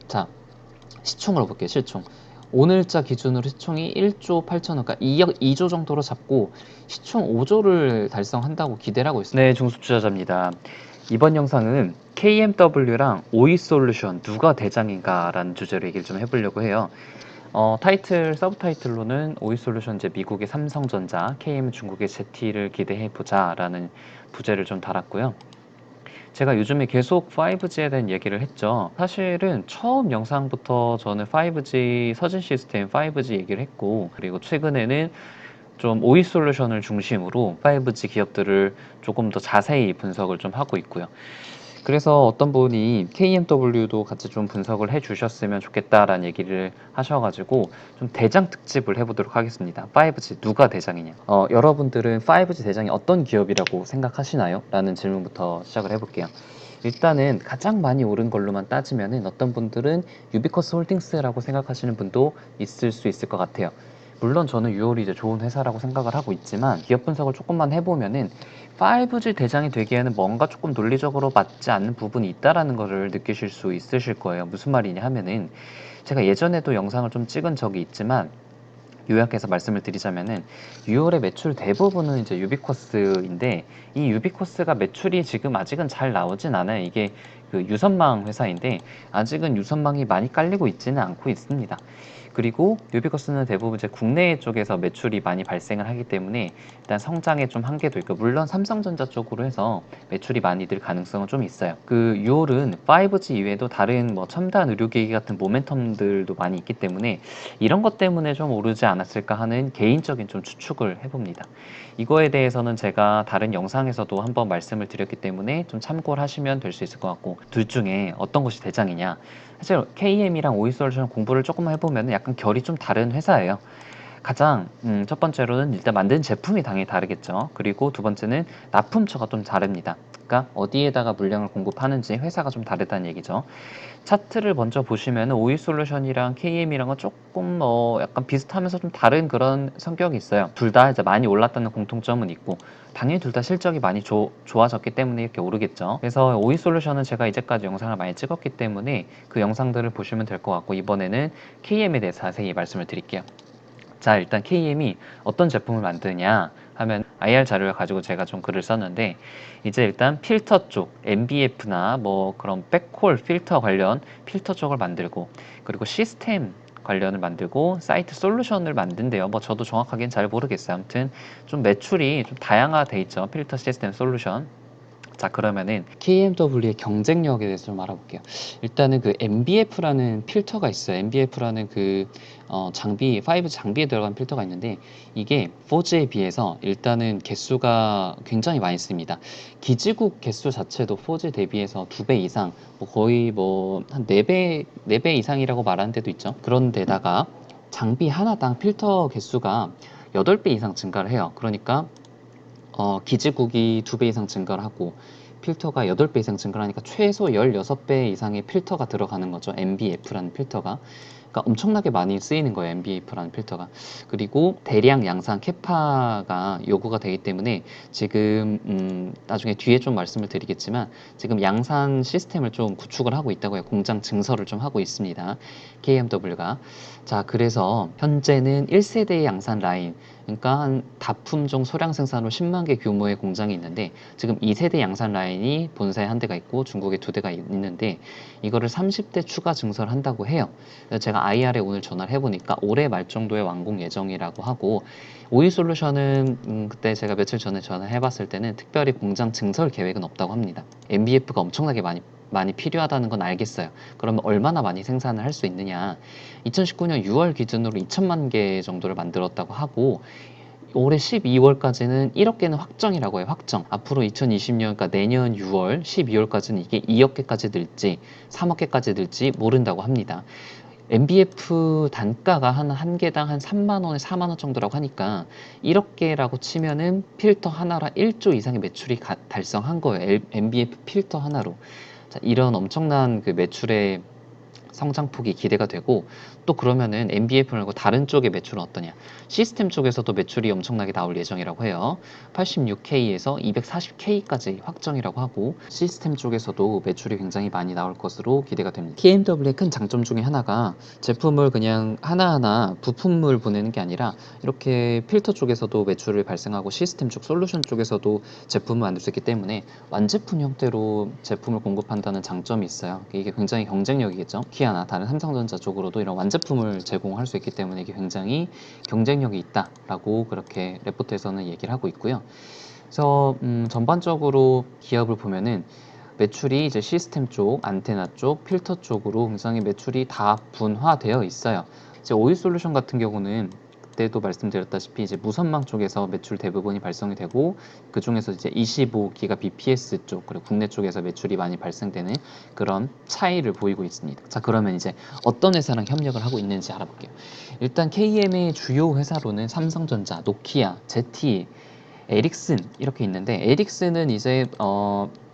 자, 시총으로 볼게요. 시총. 오늘자 기준으로 시총이 1조 8천억, 그러니까 2조 정도로 잡고 시총 5조를 달성한다고 기대를 하고 있습니다. 네, 중수투자자입니다. 이번 영상은 KMW랑 오이솔루션 누가 대장인가 라는 주제로 얘기를 좀 해보려고 해요. 서브타이틀로는 오이솔루션 이제 미국의 삼성전자, KM 중국의 ZT를 기대해보자 라는 부제를 좀 달았고요. 제가 요즘에 계속 5G에 대한 얘기를 했죠. 사실은 처음 영상부터 저는 5G 서진 시스템 5G 얘기를 했고, 그리고 최근에는 좀 오이 솔루션을 중심으로 5G 기업들을 조금 더 자세히 분석을 좀 하고 있고요. 그래서 어떤 분이 KMW도 같이 좀 분석을 해 주셨으면 좋겠다라는 얘기를 하셔가지고 좀 대장 특집을 해보도록 하겠습니다. 5G 누가 대장이냐? 여러분들은 5G 대장이 어떤 기업이라고 생각하시나요? 라는 질문부터 시작을 해볼게요. 일단은 가장 많이 오른 걸로만 따지면은 어떤 분들은 유비쿼스 홀딩스라고 생각하시는 분도 있을 수 있을 것 같아요. 물론 저는 유월이 이제 좋은 회사라고 생각을 하고 있지만 기업 분석을 조금만 해보면은 5G 대장이 되기에는 뭔가 조금 논리적으로 맞지 않는 부분이 있다라는 것을 느끼실 수 있으실 거예요. 무슨 말이냐 하면은 제가 예전에도 영상을 좀 찍은 적이 있지만 요약해서 말씀을 드리자면은 6월의 매출 대부분은 이제 유비쿼스인데 이 유비쿼스가 매출이 지금 아직은 잘 나오진 않아요. 이게 그 유선망 회사인데 아직은 유선망이 많이 깔리고 있지는 않고 있습니다. 그리고 유비쿼스는 대부분 이제 국내 쪽에서 매출이 많이 발생을 하기 때문에 일단 성장에 좀 한계도 있고, 물론 삼성전자 쪽으로 해서 매출이 많이 늘 가능성은 좀 있어요. 그 6월은 5G 이외에도 다른 뭐 첨단 의료기기 같은 모멘텀들도 많이 있기 때문에 이런 것 때문에 좀 오르지 않았을까 하는 개인적인 좀 추측을 해봅니다. 이거에 대해서는 제가 다른 영상에서도 한번 말씀을 드렸기 때문에 좀 참고를 하시면 될 수 있을 것 같고, 둘 중에 어떤 것이 대장이냐, 사실 KM이랑 오이솔루션 공부를 조금 해보면 약간 결이 좀 다른 회사예요. 가장 첫 번째로는 일단 만든 제품이 당연히 다르겠죠. 그리고 두 번째는 납품처가 좀 다릅니다. 그러니까 어디에다가 물량을 공급하는지 회사가 좀 다르다는 얘기죠. 차트를 먼저 보시면 오이솔루션이랑 KM이랑은 조금 약간 비슷하면서 좀 다른 그런 성격이 있어요. 둘 다 이제 많이 올랐다는 공통점은 있고, 당연히 둘 다 실적이 많이 좋아졌기 때문에 이렇게 오르겠죠. 그래서 오이솔루션은 제가 이제까지 영상을 많이 찍었기 때문에 그 영상들을 보시면 될 것 같고, 이번에는 KM에 대해서 자세히 말씀을 드릴게요. 자, 일단 KM이 어떤 제품을 만드냐 하면 IR 자료를 가지고 제가 좀 글을 썼는데, 이제 일단 필터 쪽 MBF나 뭐 그런 백홀 필터 관련 필터 쪽을 만들고, 그리고 시스템 관련을 만들고 사이트 솔루션을 만든대요. 뭐 저도 정확하게는 잘 모르겠어요. 아무튼 좀 매출이 좀 다양화돼 있죠. 필터 시스템 솔루션. 자, 그러면은 KMW의 경쟁력에 대해서 좀 알아볼게요. 일단은 그 MBF라는 필터가 있어요. MBF라는 그 장비, 5G 장비에 들어간 필터가 있는데 이게 4G에 비해서 일단은 개수가 굉장히 많이 씁니다. 기지국 개수 자체도 4G 대비해서 2배 이상, 뭐 거의 뭐 한 4배, 4배 이상이라고 말하는 데도 있죠. 그런데다가 장비 하나당 필터 개수가 8배 이상 증가를 해요. 그러니까 기지국이 2배 이상 증가를 하고 필터가 8배 이상 증가를 하니까 최소 16배 이상의 필터가 들어가는 거죠. MBF라는 필터가. 그러니까 엄청나게 많이 쓰이는 거예요. MBF라는 필터가. 그리고 대량 양산 캐파가 요구가 되기 때문에 지금 나중에 뒤에 좀 말씀을 드리겠지만 지금 양산 시스템을 좀 구축을 하고 있다고 해요. 공장 증설을 좀 하고 있습니다. KMW가. 자, 그래서 현재는 1세대 양산 라인, 그러니까 한 다품종 소량 생산으로 10만 개 규모의 공장이 있는데 지금 2세대 양산 라인이 본사에 한 대가 있고 중국에 2대가 있는데 이거를 30대 추가 증설을 한다고 해요. 그래서 제가 IR에 오늘 전화를 해보니까 올해 말 정도에 완공 예정이라고 하고, 오이솔루션은 그때 제가 며칠 전에 전화해봤을 때는 특별히 공장 증설 계획은 없다고 합니다. MBF가 엄청나게 많이 필요하다는 건 알겠어요. 그러면 얼마나 많이 생산을 할 수 있느냐. 2019년 6월 기준으로 2천만 개 정도를 만들었다고 하고 올해 12월까지는 1억 개는 확정이라고 해요. 확정. 앞으로 2020년, 그러니까 내년 6월, 12월까지는 이게 2억 개까지 늘지 3억 개까지 늘지 모른다고 합니다. MBF 단가가 한 개당 한 3만 원에 4만 원 정도라고 하니까 1억 개라고 치면은 필터 하나로 1조 이상의 매출이 달성한 거예요. MBF 필터 하나로. 자, 이런 엄청난 그 매출의 성장폭이 기대가 되고, 또 그러면은 MBF 말고 다른 쪽의 매출은 어떠냐? 시스템 쪽에서도 매출이 엄청나게 나올 예정이라고 해요. 86K에서 240K까지 확정이라고 하고, 시스템 쪽에서도 매출이 굉장히 많이 나올 것으로 기대가 됩니다. KMW의 큰 장점 중에 하나가 제품을 그냥 하나하나 부품을 보내는 게 아니라 이렇게 필터 쪽에서도 매출을 발생하고 시스템 쪽, 솔루션 쪽에서도 제품을 만들 수 있기 때문에 완제품 형태로 제품을 공급한다는 장점이 있어요. 이게 굉장히 경쟁력이겠죠. 키아나 다른 삼성전자 쪽으로도 이런 완제품을 제공할 수 있기 때문에 이게 굉장히 경쟁력이 있다라고 그렇게 레포트에서는 얘기를 하고 있고요. 그래서 전반적으로 기업을 보면은 매출이 이제 시스템 쪽, 안테나 쪽, 필터 쪽으로 굉장히 매출이 다 분화되어 있어요. 이제 오일 솔루션 같은 경우는 그때도 말씀드렸다시피 이제 무선망 쪽에서 매출 대부분이 발생이 되고, 그 중에서 이제 25기가 BPS 쪽, 그리고 국내 쪽에서 매출이 많이 발생되는 그런 차이를 보이고 있습니다. 자, 그러면 이제 어떤 회사랑 협력을 하고 있는지 알아볼게요. 일단 KM의 주요 회사로는 삼성전자, 노키아, ZTE, 에릭슨 이렇게 있는데, 에릭슨은 이제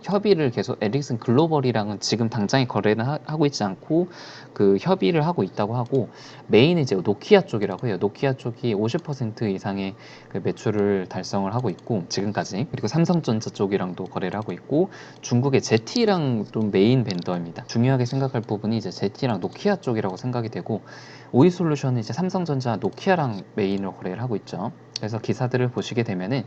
협의를 계속, 에릭슨 글로벌이랑은 지금 당장에 거래는 하고 있지 않고 그 협의를 하고 있다고 하고, 메인은 이제 노키아 쪽이라고 해요. 노키아 쪽이 50% 이상의 그 매출을 달성을 하고 있고 지금까지, 그리고 삼성전자 쪽이랑도 거래를 하고 있고, 중국의 ZTE랑 좀 메인 벤더입니다. 중요하게 생각할 부분이 이제 ZTE랑 노키아 쪽이라고 생각이 되고, 오이솔루션은 이제 삼성전자, 노키아랑 메인으로 거래를 하고 있죠. 그래서 기사들을 보시게 되면은,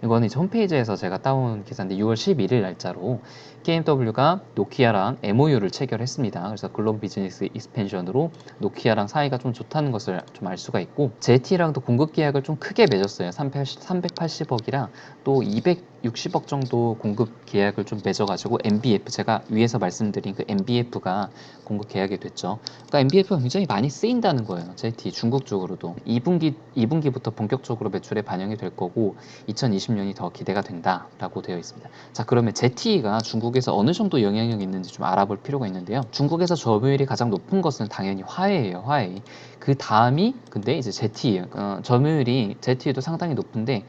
이거는 이제 홈페이지에서 제가 따온 기사인데 6월 11일 날짜로 KMW가 노키아랑 MOU를 체결했습니다. 그래서 글로벌 비즈니스 익스펜션으로 노키아랑 사이가 좀 좋다는 것을 좀 알 수가 있고, ZT랑도 공급 계약을 좀 크게 맺었어요. 380억이랑 또 260억 정도 공급 계약을 좀 맺어가지고, MBF, 제가 위에서 말씀드린 그 MBF가 공급 계약이 됐죠. 그러니까 MBF가 굉장히 많이 쓰인다는 거예요. ZT 중국 쪽으로도 2분기부터 본격적으로 매출에 반영이 될 거고, 2020년이 더 기대가 된다라고 되어 있습니다. 자, 그러면 ZTE가 중국에서 어느 정도 영향력이 있는지 좀 알아볼 필요가 있는데요. 중국에서 점유율이 가장 높은 것은 당연히 화웨이예요. 화웨이. 그 다음이 근데 이제 ZTE예요. 점유율이 ZTE도 상당히 높은데,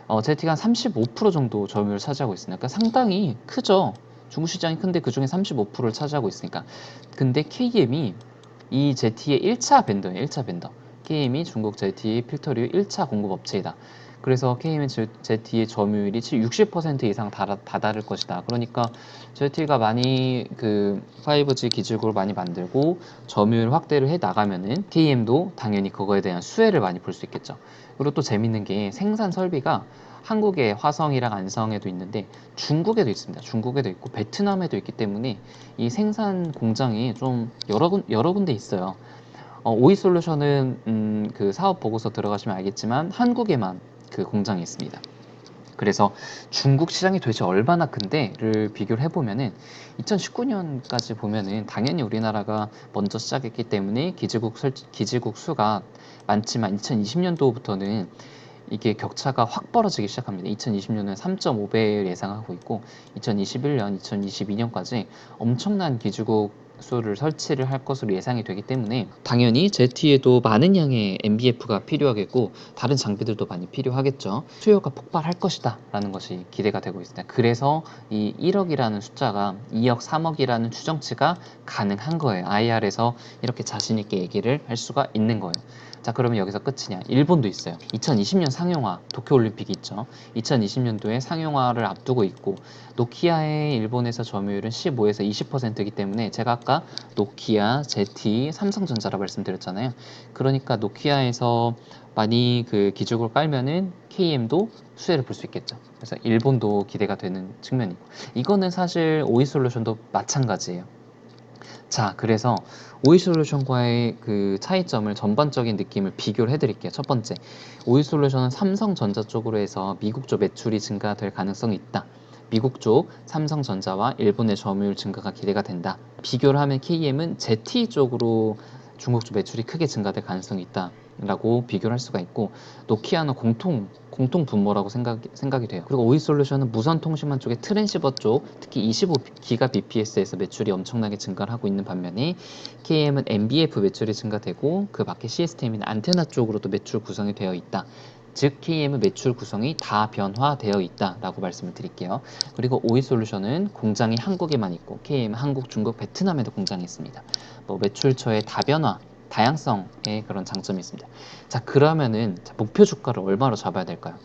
ZTE가 한 35% 정도 점유율을 차지하고 있으니까 상당히 크죠. 중국 시장이 큰데 그 중에 35%를 차지하고 있으니까. 근데 KM이 이 ZTE의 1차 벤더예요. 1차 벤더. KM이 중국 ZTE 필터류 1차 공급 업체이다. 그래서 KM의 ZTE의 점유율이 60% 이상 다다를 것이다. 그러니까 ZTE가 많이 그 5G 기술국을 많이 만들고 점유율 확대를 해 나가면은 KM도 당연히 그거에 대한 수혜를 많이 볼 수 있겠죠. 그리고 또 재밌는 게, 생산 설비가 한국의 화성이랑 안성에도 있는데 중국에도 있습니다. 중국에도 있고 베트남에도 있기 때문에 이 생산 공장이 좀 여러 군데 있어요. 오이솔루션은 그 사업 보고서 들어가시면 알겠지만 한국에만 그 공장이 있습니다. 그래서 중국 시장이 도대체 얼마나 큰데를 비교를 해보면은, 2019년까지 보면은 당연히 우리나라가 먼저 시작했기 때문에 기지국 수가 많지만, 2020년도부터는 이게 격차가 확 벌어지기 시작합니다. 2020년은 3.5배를 예상하고 있고, 2021년, 2022년까지 엄청난 기지국 수를 설치를 할 것으로 예상이 되기 때문에 당연히 ZT에도 많은 양의 MBF가 필요하겠고 다른 장비들도 많이 필요하겠죠. 수요가 폭발할 것이다 라는 것이 기대가 되고 있습니다. 그래서 이 1억이라는 숫자가 2억, 3억이라는 추정치가 가능한 거예요. IR에서 이렇게 자신 있게 얘기를 할 수가 있는 거예요. 자, 그러면 여기서 끝이냐? 일본도 있어요. 2020년 상용화, 도쿄올림픽이 있죠. 2020년도에 상용화를 앞두고 있고, 노키아의 일본에서 점유율은 15에서 20%이기 때문에 제가 아까 노키아, ZTE, 삼성전자라 말씀드렸잖아요. 그러니까 노키아에서 많이 그 기죽을 깔면은 KM도 수혜를 볼 수 있겠죠. 그래서 일본도 기대가 되는 측면이고, 이거는 사실 오이솔루션도 마찬가지예요. 자, 그래서 오이솔루션과의 그 차이점을, 전반적인 느낌을 비교를 해드릴게요. 첫 번째, 오이솔루션은 삼성전자 쪽으로 해서 미국 쪽 매출이 증가될 가능성이 있다. 미국 쪽 삼성전자와 일본의 점유율 증가가 기대가 된다. 비교를 하면 KM은 ZTE 쪽으로 중국 쪽 매출이 크게 증가될 가능성이 있다 라고 비교를 할 수가 있고, 노키아는 공통 분모라고 생각이 돼요. 그리고 오이솔루션은 무선통신망 쪽의 트랜시버 쪽, 특히 25기가 bps에서 매출이 엄청나게 증가를 하고 있는 반면에, KM은 MBF 매출이 증가되고 그 밖에 시스템이나 안테나 쪽으로도 매출 구성이 되어 있다. 즉 KEM의 매출 구성이 다 변화되어 있다라고 말씀을 드릴게요. 그리고 오이솔루션은 공장이 한국에만 있고 KEM은 한국, 중국, 베트남에도 공장이 있습니다. 뭐 매출처의 다변화, 다양성의 그런 장점이 있습니다. 자, 그러면은 목표 주가를 얼마로 잡아야 될까요?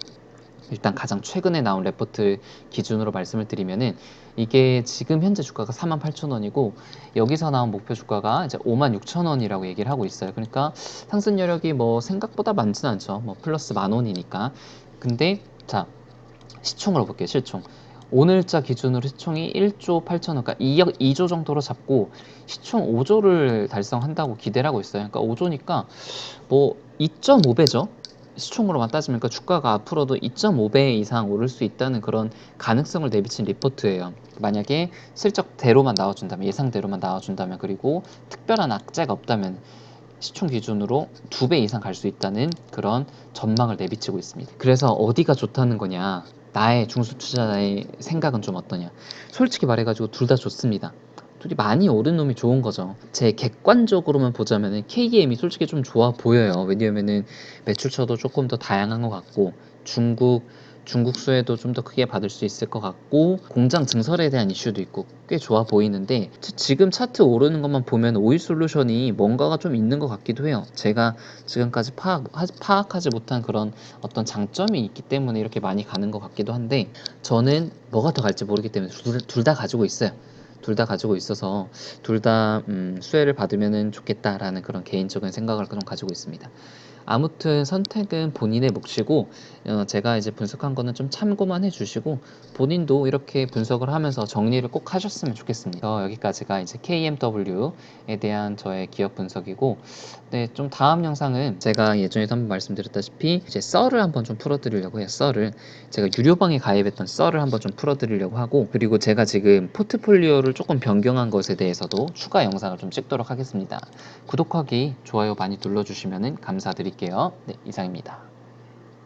일단 가장 최근에 나온 레포트 기준으로 말씀을 드리면은 이게 지금 현재 주가가 48,000원이고 여기서 나온 목표 주가가 이제 56,000원이라고 얘기를 하고 있어요. 그러니까 상승 여력이 뭐 생각보다 많진 않죠. 뭐 플러스 10,000원이니까. 근데 자, 시총으로 볼게요. 시총. 오늘자 기준으로 시총이 1조 8천억, 그러니까 2조 정도로 잡고 시총 5조를 달성한다고 기대를 하고 있어요. 그러니까 5조니까 뭐 2.5배죠. 시총으로만 따지면 그러니까 주가가 앞으로도 2.5배 이상 오를 수 있다는 그런 가능성을 내비친 리포트예요. 만약에 실적대로만 나와준다면, 예상대로만 나와준다면, 그리고 특별한 악재가 없다면 시총 기준으로 2배 이상 갈 수 있다는 그런 전망을 내비치고 있습니다. 그래서 어디가 좋다는 거냐, 나의 중소투자자의 생각은 좀 어떠냐. 솔직히 말해가지고 둘 다 좋습니다. 둘이 많이 오른 놈이 좋은 거죠. 제 객관적으로만 보자면은 KEM이 솔직히 좀 좋아 보여요. 왜냐면은 매출처도 조금 더 다양한 것 같고, 중국 수혜도 좀 더 크게 받을 수 있을 것 같고, 공장 증설에 대한 이슈도 있고 꽤 좋아 보이는데, 지금 차트 오르는 것만 보면 오일솔루션이 뭔가가 좀 있는 것 같기도 해요. 제가 지금까지 파악하지 못한 그런 어떤 장점이 있기 때문에 이렇게 많이 가는 것 같기도 한데, 저는 뭐가 더 갈지 모르기 때문에 둘 다 가지고 있어요. 둘 다 가지고 있어서 둘 다 수혜를 받으면 좋겠다라는 그런 개인적인 생각을 좀 가지고 있습니다. 아무튼 선택은 본인의 몫이고, 제가 이제 분석한 거는 좀 참고만 해주시고 본인도 이렇게 분석을 하면서 정리를 꼭 하셨으면 좋겠습니다. 여기까지가 이제 KMW에 대한 저의 기업 분석이고, 네, 좀 다음 영상은 제가 예전에도 한번 말씀드렸다시피 이제 썰을 한번 좀 풀어드리려고 해요. 썰을 제가 유료방에 가입했던 썰을 한번 좀 풀어드리려고 하고, 그리고 제가 지금 포트폴리오를 조금 변경한 것에 대해서도 추가 영상을 좀 찍도록 하겠습니다. 구독하기, 좋아요 많이 눌러주시면 감사드릴게요. 네, 이상입니다.